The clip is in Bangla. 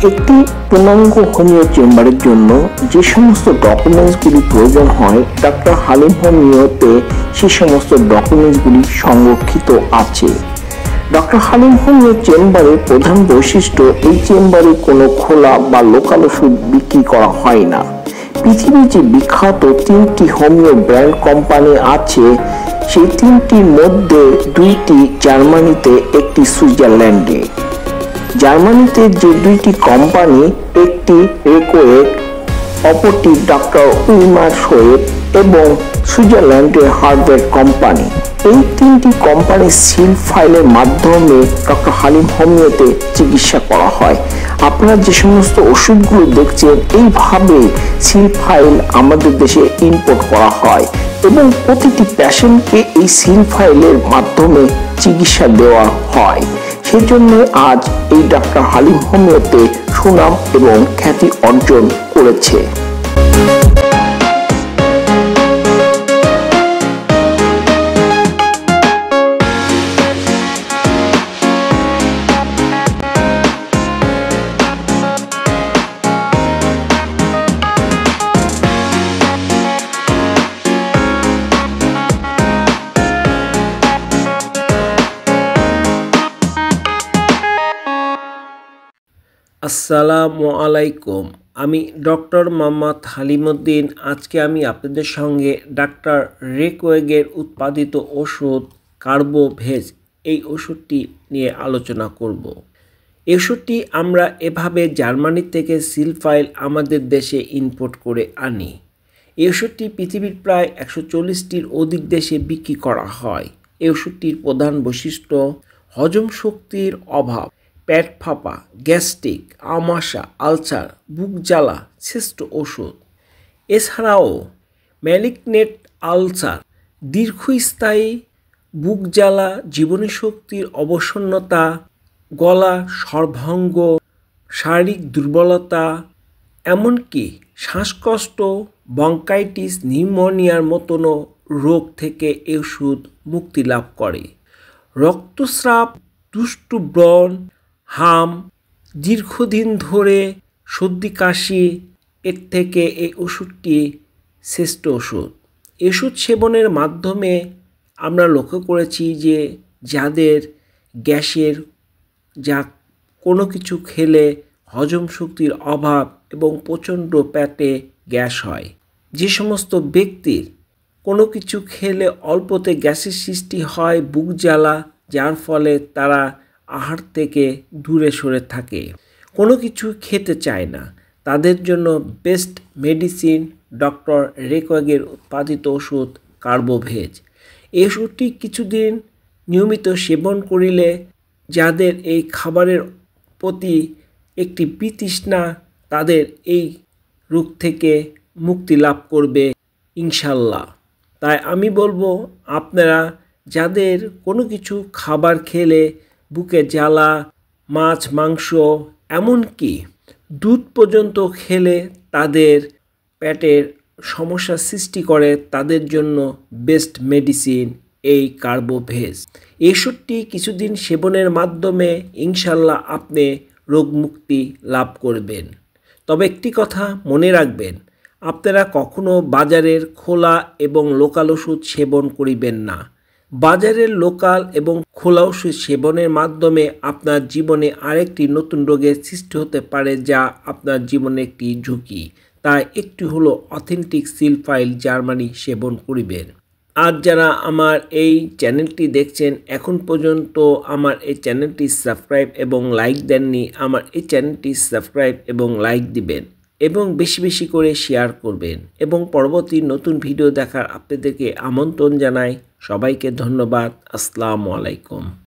একটি পূর্ণাঙ্গ হোমিও চেম্বারের জন্য যে সমস্ত ডকুমেন্টসগুলি প্রয়োজন হয় ডক্টর হালিম হোমিওতে সেই সমস্ত ডকুমেন্টসগুলি সংরক্ষিত আছে। ডক্টর হালিম হোমিও চেম্বারের প্রধান বৈশিষ্ট্য, এই চেম্বারে কোনো খোলা বা লোকাল ওষুধ বিক্রি করা হয় না। পৃথিবীর যে বিখ্যাত 3টি হোমিও ব্র্যান্ড কোম্পানি আছে, সেই 3টির মধ্যে 2টি জার্মানিতে, একটি সুইজারল্যান্ডে। জার্মানিতে যে 2টি কোম্পানি, একটি রেকোয়েট, অপরটি ডক্টর উইমার শোয়েব এবং সুইজারল্যান্ডের হার্ভার্ড কোম্পানি। এই 3টি কোম্পানির সিল ফাইলের মাধ্যমে ডক্টর হালিম হোমিওতে চিকিৎসা করা হয়। আপনারা যে সমস্ত ওষুধগুলো দেখছেন, এইভাবে সিল ফাইল আমাদের দেশে ইম্পোর্ট করা হয় এবং প্রতিটি পেশেন্টকে এই সিল ফাইলের মাধ্যমে চিকিৎসা দেওয়া হয়। সেই জন্য আজ এই ডক্টর হালিম হোমিওতে সুনাম এবং খ্যাতি অর্জন করেছে। আসসালামু আলাইকুম। আমি ডক্টর মোহাম্মদ হালিমউদ্দিন। আজকে আমি আপনাদের সঙ্গে ডাক্তার রেকোয়েগের উৎপাদিত ওষুধ কার্বোভেজ, এই ওষুধটি নিয়ে আলোচনা করব। এই ওষুধটি আমরা এভাবে জার্মানি থেকে সিল ফাইল আমাদের দেশে ইম্পোর্ট করে আনি। এই ওষুধটি পৃথিবীর প্রায় 140টির অধিক দেশে বিক্রি করা হয়। এই ওষুধটির প্রধান বৈশিষ্ট্য হজম শক্তির অভাব, পেট ফাঁপা, গ্যাস্ট্রিক, আমাশা, আলসার, বুক জ্বালা শ্রেষ্ঠ ওষুধ। এছাড়াও ম্যালিগনেন্ট আলসার, দীর্ঘস্থায়ী বুক জ্বালা, জীবনীশক্তির অবসন্নতা, গলা স্বরভঙ্গ, শারীরিক দুর্বলতা, এমনকি শ্বাসকষ্ট, ব্রঙ্কাইটিস, নিউমোনিয়ার মতনও রোগ থেকে এই ওষুধ মুক্তি লাভ করে। রক্তস্রাব, দুষ্টু ব্রণ, হাম, দীর্ঘদিন ধরে সর্দি কাশি, এর থেকে এই ওষুধটি শ্রেষ্ঠ ওষুধ। ওষুধ সেবনের মাধ্যমে আমরা লক্ষ্য করেছি যে যাদের গ্যাসের কোনো কিছু খেলে হজম শক্তির অভাব এবং প্রচণ্ড পেটে গ্যাস হয়, যে সমস্ত ব্যক্তির কোনো কিছু খেলে অল্পতে গ্যাসের সৃষ্টি হয়, বুক জ্বালা, যার ফলে তারা আহার থেকে দূরে সরে থাকে, কোনো কিছু খেতে চায় না, তাদের জন্য বেস্ট মেডিসিন ডক্টর রেকোয়েগের উৎপাদিত ওষুধ কার্বোভেজ। এই ওষুধটি কিছুদিন নিয়মিত সেবন করিলে যাদের এই খাবারের প্রতি একটি বিতৃষ্ণা, তাদের এই রোগ থেকে মুক্তি লাভ করবে ইনশাল্লাহ। তাই আমি বলবো, আপনারা যাদের কোনো কিছু খাবার খেলে বুকে জ্বালা, মাছ মাংস, এমনকি দুধ পর্যন্ত খেলে তাদের পেটের সমস্যা সৃষ্টি করে, তাদের জন্য বেস্ট মেডিসিন এই কার্বোভেজ। এই ওষুধটি কিছুদিন সেবনের মাধ্যমে ইনশাল্লাহ আপনি রোগমুক্তি লাভ করবেন। তবে একটি কথা মনে রাখবেন, আপনারা কখনো বাজারের খোলা এবং লোকাল ওষুধ সেবন করিবেন না। বাজারের লোকাল এবং খোলা ওষুধ সেবনের মাধ্যমে আপনার জীবনে আরেকটি নতুন রোগের সৃষ্টি হতে পারে, যা আপনার জীবনে একটি ঝুঁকি। তাই একটি হলো অথেন্টিক সিল ফাইল জার্মানি সেবন করিবেন। আর যারা আমার এই চ্যানেলটি দেখছেন, এখন পর্যন্ত আমার এই চ্যানেলটি সাবস্ক্রাইব এবং লাইক দেননি, আমার এই চ্যানেলটি সাবস্ক্রাইব এবং লাইক দিবেন এবং বেশি বেশি করে শেয়ার করবেন এবং পরবর্তী নতুন ভিডিও দেখার আপনাদেরকে আমন্ত্রণ জানাই। সবাইকে ধন্যবাদ। আসসালামু আলাইকুম।